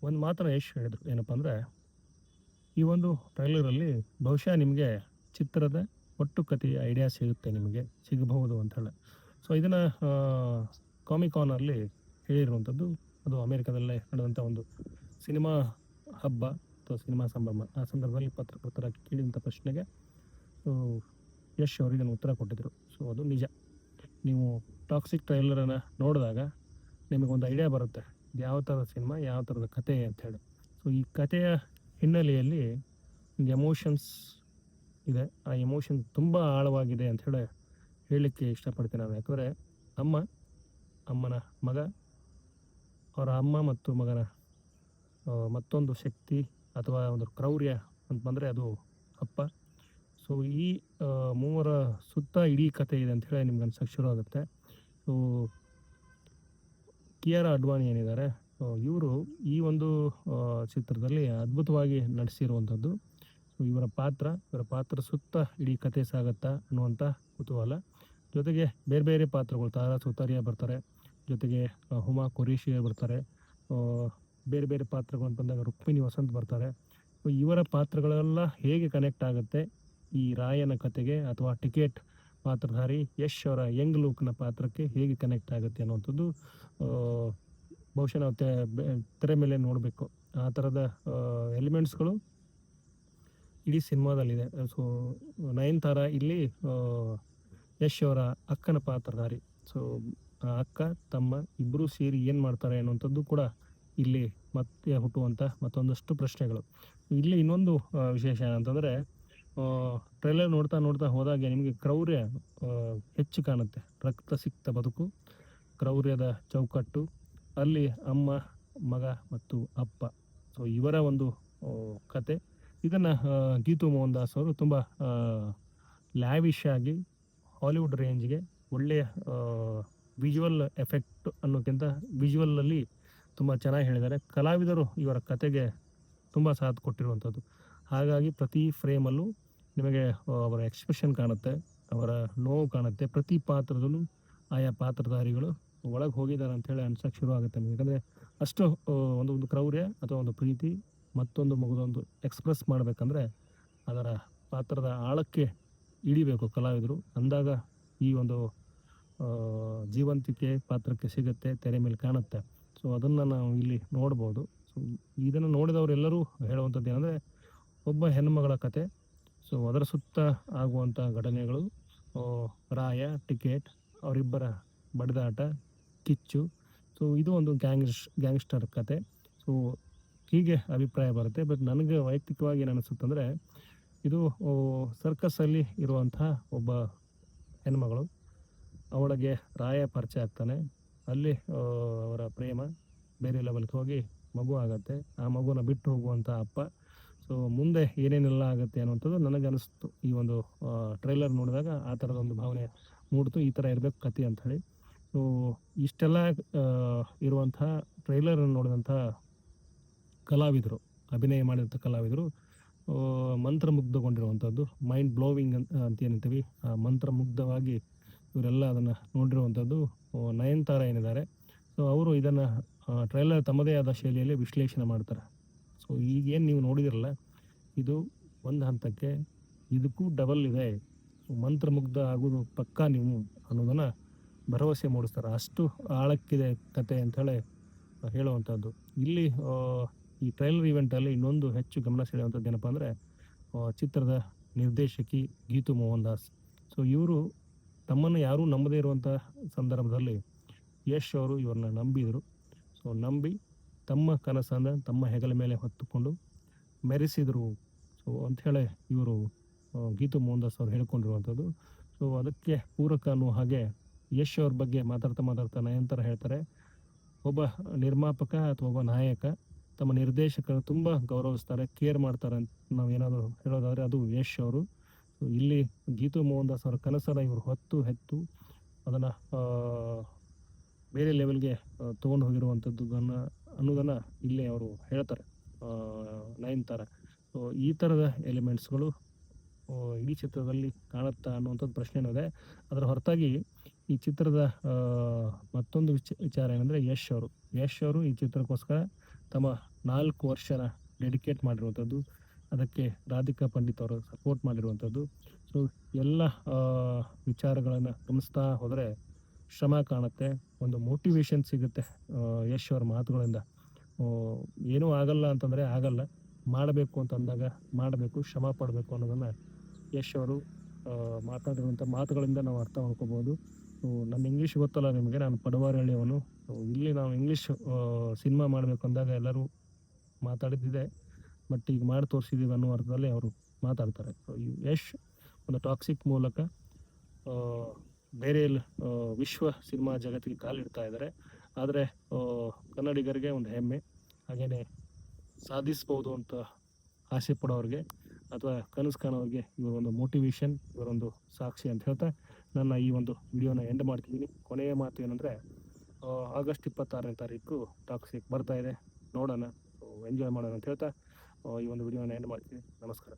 ಒಂದು ಮಾತ್ರ ಯಶ್ ಹೇಳಿದರು, ಏನಪ್ಪ ಅಂದರೆ ಈ ಒಂದು ಟ್ರೈಲರಲ್ಲಿ ಬಹುಶಃ ನಿಮಗೆ ಚಿತ್ರದ ಒಟ್ಟು ಕಥೆಯ ಐಡಿಯಾ ಸಿಗುತ್ತೆ, ನಿಮಗೆ ಸಿಗಬಹುದು ಅಂತ ಹೇಳಿ. ಸೊ ಇದನ್ನು ಕಾಮಿಕಾನಲ್ಲಿ ಹೇಳಿರುವಂಥದ್ದು. ಅದು ಅಮೇರಿಕಾದಲ್ಲೇ ನಡೆದಂಥ ಒಂದು ಸಿನಿಮಾ ಹಬ್ಬ ಅಥವಾ ಸಿನಿಮಾ ಸಂಭ್ರಮ. ಆ ಸಂದರ್ಭದಲ್ಲಿ ಪತ್ರಕರ್ತರ ಕೇಳಿದಂಥ ಪ್ರಶ್ನೆಗೆ ಸೊ ಯಶ್ ಅವರು ಇದನ್ನು ಉತ್ತರ ಕೊಟ್ಟಿದ್ದರು. ಸೊ ಅದು ನಿಜ. ನೀವು ಟಾಕ್ಸಿಕ್ ಟ್ರೈಲರನ್ನು ನೋಡಿದಾಗ ನಿಮಗೊಂದು ಐಡಿಯಾ ಬರುತ್ತೆ, ಇದು ಯಾವ ಥರದ ಸಿನಿಮಾ, ಯಾವ ಥರದ ಕತೆ ಅಂಥೇಳಿ. ಸೊ ಈ ಕಥೆಯ ಹಿನ್ನೆಲೆಯಲ್ಲಿ ಎಮೋಷನ್ಸ್ ಇದೆ. ಆ ಎಮೋಷನ್ ತುಂಬ ಆಳವಾಗಿದೆ ಅಂಥೇಳಿ ಹೇಳಲಿಕ್ಕೆ ಇಷ್ಟಪಡ್ತೀನಿ ನಾನು. ಯಾಕಂದರೆ ಅಮ್ಮನ ಮಗ, ಅವರ ಅಮ್ಮ ಮತ್ತು ಮಗನ ಮತ್ತೊಂದು ಶಕ್ತಿ ಅಥವಾ ಒಂದು ಕ್ರೌರ್ಯ ಅಂತ ಬಂದರೆ ಅದು ಅಪ್ಪ. ಸೊ ಈ ಮೂವರ ಸುತ್ತ ಇಡೀ ಕತೆ ಇದೆ ಅಂಥೇಳಿ ನಿಮ್ಗೆ ಅನ್ಸೋಕ್ಕೆ ಶುರು ಆಗುತ್ತೆ. ಸೊ ಕಿಯಾರಾ ಅಡ್ವಾಣಿ ಏನಿದ್ದಾರೆ, ಇವರು ಈ ಒಂದು ಚಿತ್ರದಲ್ಲಿ ಅದ್ಭುತವಾಗಿ ನಟಿಸಿರುವಂಥದ್ದು. ಸೊ ಇವರ ಪಾತ್ರ ಸುತ್ತ ಇಡೀ ಕತೆ ಸಾಗತ್ತಾ ಅನ್ನುವಂಥ ಕುತೂಹಲ. ಜೊತೆಗೆ ಬೇರೆ ಬೇರೆ ಪಾತ್ರಗಳು, ತಾರಾ ಸುತಾರಿಯಾ ಬರ್ತಾರೆ, ಜೊತೆಗೆ ಹುಮಾ ಕುರೇಶಿ ಬರ್ತಾರೆ, ಬೇರೆ ಬೇರೆ ಪಾತ್ರಗಳು ಅಂತ ಬಂದಾಗ ರುಕ್ಮಿಣಿ ವಸಂತ್ ಬರ್ತಾರೆ. ಸೊ ಇವರ ಪಾತ್ರಗಳೆಲ್ಲ ಹೇಗೆ ಕನೆಕ್ಟ್ ಆಗುತ್ತೆ ಈ ರಾಯನ ಕತೆಗೆ, ಅಥವಾ ಟಿಕೆಟ್ ಪಾತ್ರಧಾರಿ ಯಶ್ ಅವರ ಯಂಗ್ ಲುಕ್ನ ಪಾತ್ರಕ್ಕೆ ಹೇಗೆ ಕನೆಕ್ಟ್ ಆಗುತ್ತೆ ಅನ್ನುವಂಥದ್ದು ಬಹುಶಃ ನಾವು ತೆರೆ ಮೇಲೆ ನೋಡಬೇಕು. ಆ ಥರದ ಎಲಿಮೆಂಟ್ಸ್ಗಳು ಇಡೀ ಸಿನಿಮಾದಲ್ಲಿದೆ. ಸೊ ನಯನತಾರಾ ಇಲ್ಲಿ ಯಶ್ ಅವರ ಅಕ್ಕನ ಪಾತ್ರಧಾರಿ. ಸೊ ಅಕ್ಕ ತಮ್ಮ ಇಬ್ಬರೂ ಸೇರಿ ಏನು ಮಾಡ್ತಾರೆ ಅನ್ನುವಂಥದ್ದು ಕೂಡ ಇಲ್ಲಿ ಮತ್ತೆ ಹುಟ್ಟುವಂಥ ಮತ್ತೊಂದಷ್ಟು ಪ್ರಶ್ನೆಗಳು. ಇಲ್ಲಿ ಇನ್ನೊಂದು ವಿಶೇಷ ಏನಂತಂದರೆ, ಟ್ರೈಲರ್ ನೋಡ್ತಾ ಹೋದಾಗೆ ನಿಮಗೆ ಕ್ರೌರ್ಯ ಹೆಚ್ಚು ಕಾಣುತ್ತೆ. ರಕ್ತ ಸಿಕ್ತ ಬದುಕು, ಕ್ರೌರ್ಯದ ಚೌಕಟ್ಟು, ಅಲ್ಲಿ ಅಮ್ಮ, ಮಗ ಮತ್ತು ಅಪ್ಪ. ಸೊ ಇವರ ಒಂದು ಕತೆ. ಇದನ್ನು ಗೀತು ಮೋಹನ್ ದಾಸ್ ಅವರು ತುಂಬ ಲ್ಯಾವಿಶ್ ಆಗಿ ಹಾಲಿವುಡ್ ರೇಂಜ್ಗೆ ಒಳ್ಳೆಯ ವಿಜುವಲ್ ಎಫೆಕ್ಟ್ ಅನ್ನೋಕ್ಕಿಂತ ವಿಜುವಲಲ್ಲಿ ತುಂಬ ಚೆನ್ನಾಗಿ ಹೇಳಿದ್ದಾರೆ. ಕಲಾವಿದರು ಇವರ ಕತೆಗೆ ತುಂಬ ಸಾಥ್ ಕೊಟ್ಟಿರುವಂಥದ್ದು. ಹಾಗಾಗಿ ಪ್ರತಿ ಫ್ರೇಮಲ್ಲೂ ನಿಮಗೆ ಅವರ ಎಕ್ಸ್ಪ್ರೆಷನ್ ಕಾಣುತ್ತೆ, ಅವರ ನೋವು ಕಾಣುತ್ತೆ. ಪ್ರತಿ ಪಾತ್ರದಲ್ಲೂ ಆಯಾ ಪಾತ್ರಧಾರಿಗಳು ಒಳಗೆ ಹೋಗಿದ್ದಾರೆ ಅಂಥೇಳಿ ಅನ್ಸೋಕ್ಕೆ ಶುರು ಆಗುತ್ತೆ ನಿಮಗೆ. ಯಾಕಂದರೆ ಅಷ್ಟು ಒಂದು ಕ್ರೌರ್ಯ ಅಥವಾ ಒಂದು ಪ್ರೀತಿ ಮತ್ತೊಂದು ಮಗದೊಂದು ಎಕ್ಸ್ಪ್ರೆಸ್ ಮಾಡಬೇಕಂದ್ರೆ ಅದರ ಪಾತ್ರದ ಆಳಕ್ಕೆ ಇಳಿಬೇಕು ಕಲಾವಿದರು. ಅಂದಾಗ ಈ ಒಂದು ಜೀವಂತಿಕೆ ಪಾತ್ರಕ್ಕೆ ಸಿಗುತ್ತೆ, ತೆರೆ ಮೇಲೆ ಕಾಣುತ್ತೆ. ಸೊ ಅದನ್ನು ನಾವು ಇಲ್ಲಿ ನೋಡ್ಬೋದು. ಸೊ ಇದನ್ನು ನೋಡಿದವರೆಲ್ಲರೂ ಹೇಳುವಂಥದ್ದು ಏನಂದರೆ, ಒಬ್ಬ ಹೆಣ್ಣುಮಗಳ ಕತೆ, ಸೊ ಅದರ ಸುತ್ತ ಆಗುವಂಥ ಘಟನೆಗಳು, ರಾಯ, ಟಿಕೆಟ್, ಅವರಿಬ್ಬರ ಬಡಿದಾಟ, ಕಿಚ್ಚು. ಸೊ ಇದು ಒಂದು ಗ್ಯಾಂಗ್ಸ್ಟರ್ ಕತೆ. ಸೊ ಹೀಗೆ ಅಭಿಪ್ರಾಯ ಬರುತ್ತೆ. ಬಟ್ ನನಗೆ ವೈಯಕ್ತಿಕವಾಗಿ ಏನು ಅನಿಸುತ್ತಂದರೆ, ಇದು ಸರ್ಕಸ್ಸಲ್ಲಿ ಇರುವಂಥ ಒಬ್ಬ ಹೆಣ್ಮಗಳು, ಅವಳಿಗೆ ರಾಯ ಪರಿಚಯ ಆಗ್ತಾನೆ. ಅಲ್ಲಿ ಅವರ ಪ್ರೇಮ ಬೇರೆ ಲೆವೆಲ್ಗೆ ಹೋಗಿ ಮಗು ಆಗುತ್ತೆ. ಆ ಮಗುನ ಬಿಟ್ಟು ಹೋಗುವಂಥ ಅಪ್ಪ. ಸೊ ಮುಂದೆ ಏನೇನೆಲ್ಲ ಆಗುತ್ತೆ ಅನ್ನುವಂಥದ್ದು ನನಗೆ ಅನಿಸ್ತು. ಈ ಒಂದು ಟ್ರೈಲರ್ ನೋಡಿದಾಗ ಆ ಥರದೊಂದು ಭಾವನೆ ಮೂಡ್ತು, ಈ ಥರ ಇರಬೇಕು ಕತೆ ಅಂಥೇಳಿ. ಸೊ ಇಷ್ಟೆಲ್ಲ ಇರುವಂಥ ಟ್ರೈಲರನ್ನು ನೋಡಿದಂಥ ಕಲಾವಿದರು, ಅಭಿನಯ ಮಾಡಿದಂಥ ಕಲಾವಿದರು ಮಂತ್ರಮುಗ್ಧಗೊಂಡಿರುವಂಥದ್ದು, ಮೈಂಡ್ ಬ್ಲೋವಿಂಗ್ ಅಂತ ಏನಂತೀವಿ, ಆ ಮಂತ್ರಮುಗ್ಧವಾಗಿ ಇವರೆಲ್ಲ ಅದನ್ನು ನೋಡಿರುವಂಥದ್ದು. ನಯನತಾರಾ ಏನಿದ್ದಾರೆ, ಸೊ ಅವರು ಇದನ್ನು ಟ್ರೈಲರ್ ತಮ್ಮದೇ ಆದ ಶೈಲಿಯಲ್ಲಿ ವಿಶ್ಲೇಷಣೆ ಮಾಡ್ತಾರೆ. ಸೊ ಈಗೇನು ನೀವು ನೋಡಿದಿರಲ್ಲ, ಇದು ಒಂದು ಹಂತಕ್ಕೆ ಇದಕ್ಕೂ ಡಬಲ್ ಇದೆ. ಸೊ ಮಂತ್ರಮುಗ್ಧ ಆಗೋದು ಪಕ್ಕಾ ನೀವು ಅನ್ನೋದನ್ನು ಭರವಸೆ ಮೂಡಿಸ್ತಾರೆ. ಅಷ್ಟು ಆಳಕ್ಕಿದೆ ಕತೆ ಅಂಥೇಳಿ ಹೇಳುವಂಥದ್ದು. ಇಲ್ಲಿ ಈ ಟ್ರೈಲರ್ ಇವೆಂಟಲ್ಲಿ ಇನ್ನೊಂದು ಹೆಚ್ಚು ಗಮನ ಸೆಳೆಯುವಂಥದ್ದು ಏನಪ್ಪ ಅಂದರೆ, ಚಿತ್ರದ ನಿರ್ದೇಶಕಿ ಗೀತು ಮೋಹನ್ ದಾಸ್. ಸೊ ಇವರು ತಮ್ಮನ್ನು ಯಾರೂ ನಂಬದೇ ಇರುವಂಥ ಸಂದರ್ಭದಲ್ಲಿ ಯಶ್ ಅವರು ಇವ್ರನ್ನ ನಂಬಿದರು. ಸೊ ನಂಬಿ ತಮ್ಮ ಕನಸನ್ನು ತಮ್ಮ ಹೆಗಲ ಮೇಲೆ ಹೊತ್ತುಕೊಂಡು ಮೆರೆಸಿದರು. ಸೊ ಅಂಥೇಳಿ ಇವರು ಗೀತು ಮೋಹನ್ ದಾಸ್ ಅವರು ಹೇಳ್ಕೊಂಡಿರುವಂಥದ್ದು. ಸೊ ಅದಕ್ಕೆ ಪೂರಕ ಅನ್ನೋ ಹಾಗೆ ಯಶ್ ಅವ್ರ ಬಗ್ಗೆ ಮಾತಾಡ್ತಾ ನಯನತಾರಾ ಹೇಳ್ತಾರೆ, ಒಬ್ಬ ನಿರ್ಮಾಪಕ ಅಥವಾ ಒಬ್ಬ ನಾಯಕ ತಮ್ಮ ನಿರ್ದೇಶಕರು ತುಂಬ ಗೌರವಿಸ್ತಾರೆ, ಕೇರ್ ಮಾಡ್ತಾರೆ ಅಂತ ನಾವು ಏನಾದರೂ ಹೇಳೋದಾದರೆ ಅದು ಯಶ್ ಅವರು. ಸೊ ಇಲ್ಲಿ ಗೀತು ಮೋಹನ್ ದಾಸ್ ಅವರ ಕನಸನ್ನು ಇವರು ಹೆತ್ತು ಅದನ್ನು ಬೇರೆ ಲೆವೆಲ್ಗೆ ತೊಗೊಂಡು ಹೋಗಿರುವಂಥದ್ದು ಅನ್ನೋದನ್ನು ಇಲ್ಲಿ ಅವರು ಹೇಳ್ತಾರೆ ನಯನತಾರಾ. ಸೊ ಈ ಥರದ ಎಲಿಮೆಂಟ್ಸ್ಗಳು ಇಡೀ ಚಿತ್ರದಲ್ಲಿ ಕಾಣುತ್ತಾ ಅನ್ನುವಂಥದ್ದು ಪ್ರಶ್ನೆನೂ ಇದೆ. ಅದರ ಹೊರತಾಗಿ ಈ ಚಿತ್ರದ ಮತ್ತೊಂದು ವಿಚಾರ ಏನಂದರೆ, ಯಶ್ ಅವರು ಈ ಚಿತ್ರಕ್ಕೋಸ್ಕರ ತಮ್ಮ 4 ವರ್ಷನ ಡೆಡಿಕೇಟ್ ಮಾಡಿರುವಂಥದ್ದು. ಅದಕ್ಕೆ ರಾಧಿಕಾ ಪಂಡಿತ್ ಅವರು ಸಪೋರ್ಟ್ ಮಾಡಿರುವಂಥದ್ದು. ಸೊ ಎಲ್ಲ ವಿಚಾರಗಳನ್ನು ಗಮನಿಸ್ತಾ ಹೋದರೆ ಶ್ರಮ ಕಾಣುತ್ತೆ, ಒಂದು ಮೋಟಿವೇಶನ್ ಸಿಗುತ್ತೆ ಯಶ್ ಅವ್ರ ಮಾತುಗಳಿಂದ. ಏನೂ ಆಗಲ್ಲ ಅಂತಂದರೆ ಆಗಲ್ಲ, ಮಾಡಬೇಕು ಅಂತಂದಾಗ ಮಾಡಬೇಕು, ಶ್ರಮ ಪಡಬೇಕು ಅನ್ನೋದನ್ನು ಯಶ್ ಅವರು ಮಾತಾಡಿರುವಂಥ ಮಾತುಗಳಿಂದ ನಾವು ಅರ್ಥ ಮಾಡ್ಕೋಬೋದು. ನನ್ನ ಇಂಗ್ಲೀಷ್ ಗೊತ್ತಲ್ಲ ನಿಮಗೆ, ನಾನು ಪಡವಾರಹಳ್ಳಿಯವನು. ಇಲ್ಲಿ ನಾವು ಇಂಗ್ಲೀಷ್ ಸಿನಿಮಾ ಮಾಡಬೇಕು ಅಂದಾಗ ಎಲ್ಲರೂ ಮಾತಾಡಿದ್ದಿದೆ, ಬಟ್ ಈಗ ಮಾಡಿ ತೋರಿಸಿದ್ದೀವಿ ಅನ್ನೋ ಅರ್ಥದಲ್ಲಿ ಅವರು ಮಾತಾಡ್ತಾರೆ. ಸೊ ಈ ಯಶ್ ಒಂದು ಟಾಕ್ಸಿಕ್ ಮೂಲಕ ಬೇರೆ ವಿಶ್ವ ಸಿನಿಮಾ ಜಗತ್ತಿಗೆ ಕಾಲಿಡ್ತಾ ಇದ್ದಾರೆ. ಆದರೆ ಕನ್ನಡಿಗರಿಗೆ ಒಂದು ಹೆಮ್ಮೆ, ಹಾಗೆಯೇ ಸಾಧಿಸ್ಬೋದು ಅಂತ ಆಸೆ ಪಡೋರಿಗೆ ಅಥವಾ ಕನಸು ಕಾಣೋರಿಗೆ ಇವರೊಂದು ಮೋಟಿವೇಶನ್, ಇವರೊಂದು ಸಾಕ್ಷಿ ಅಂತ ಹೇಳ್ತಾ ನನ್ನ ಈ ಒಂದು ವಿಡಿಯೋನ ಎಂಡ್ ಮಾಡ್ತಿದ್ದೀನಿ. ಕೊನೆಯ ಮಾತು ಏನಂದರೆ, ಆಗಸ್ಟ್ 26ನೇ ತಾರೀಕು ಟಾಕ್ಸಿಕ್ ಬರ್ತಾ ಇದೆ, ನೋಡೋಣ, ಎಂಜಾಯ್ ಮಾಡೋಣ ಅಂತ ಹೇಳ್ತಾ ಈ ಒಂದು ವಿಡಿಯೋನ ಎಂಡ್ ಮಾಡ್ತೀನಿ. ನಮಸ್ಕಾರ.